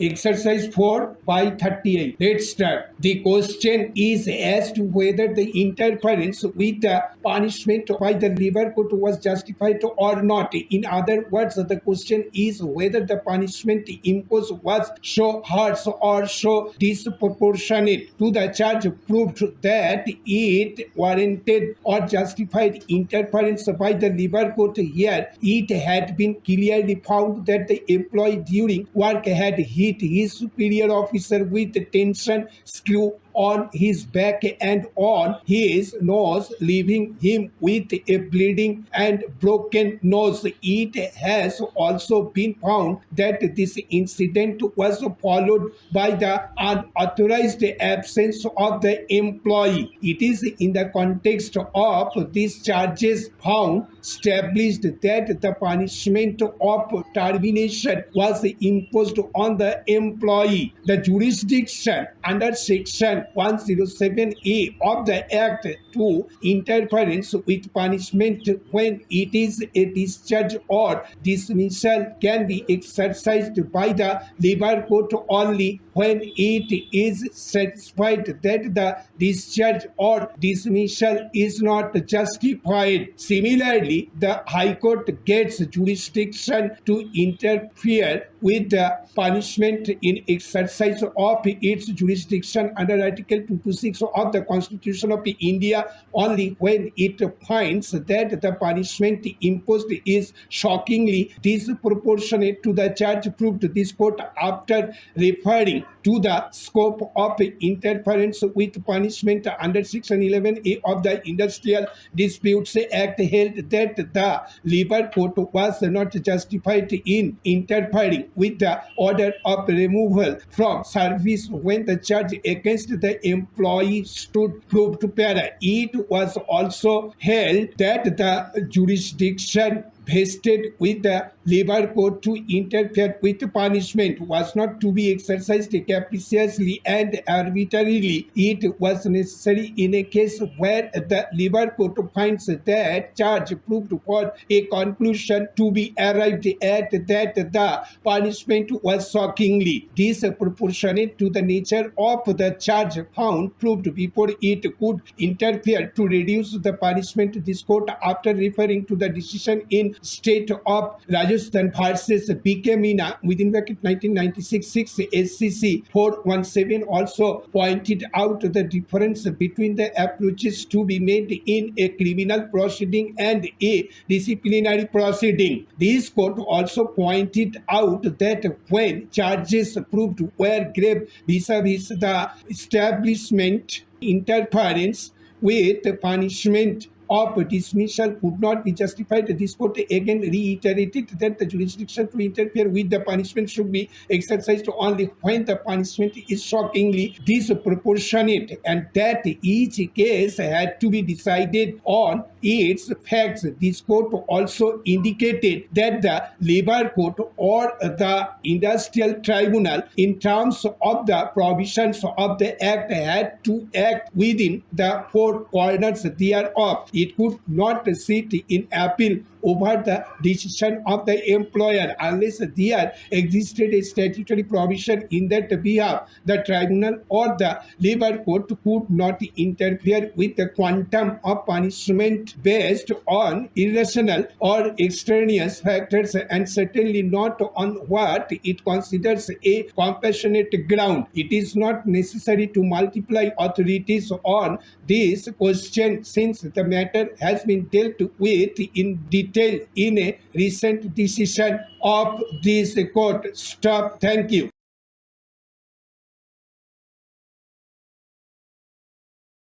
Exercise 4 by 38. Let's start. The question is as to whether the interference with the punishment by the labor court was justified or not. In other words, the question is whether the punishment imposed was so harsh or so disproportionate to the charge proved that it warranted or justified interference by the labor court. Here, it had been clearly found that the employee during work had hit his superior officer with a tension screw on his back and on his nose, leaving him with a bleeding and broken nose. It has also been found that this incident was followed by the unauthorized absence of the employee. It is in the context of these charges found established that the punishment of termination was imposed on the employee. The jurisdiction under section 107A of the Act to interference with punishment when it is a discharge or dismissal can be exercised by the labor court only when it is satisfied that the discharge or dismissal is not justified. Similarly, the High Court gets jurisdiction to interfere with the punishment in exercise of its jurisdiction under Article 226 of the Constitution of India only when it finds that the punishment imposed is shockingly disproportionate to the charge proved. This court, after referring to the scope of interference with punishment under Section 11A of the Industrial Disputes Act, held that the labor court was not justified in interfering with the order of removal from service when the charge against the employee stood proved para. It was also held that the jurisdiction vested with the labor court to interfere with punishment was not to be exercised capriciously and arbitrarily. It was necessary in a case where the labor court finds that charge proved for a conclusion to be arrived at that the punishment was shockingly disproportionate to the nature of the charge found proved before it could interfere to reduce the punishment. This court, after referring to the decision in State of Rajasthan versus BK Meena within bracket 1996 6 SCC 417, also pointed out the difference between the approaches to be made in a criminal proceeding and a disciplinary proceeding. This court also pointed out that when charges proved were grave vis-a-vis the establishment, interference with punishment of dismissal could not be justified. This court again reiterated that the jurisdiction to interfere with the punishment should be exercised only when the punishment is shockingly disproportionate and that each case had to be decided on its facts. This court also indicated that the labor court or the industrial tribunal, in terms of the provisions of the act, had to act within the four corners thereof. It could not sit in appeal over the decision of the employer unless there existed a statutory provision in that behalf. The tribunal or the labor court could not interfere with the quantum of punishment based on irrational or extraneous factors and certainly not on what it considers a compassionate ground. It is not necessary to multiply authorities on this question since the matter has been dealt with in detail in a recent decision of this court. Stop. Thank you.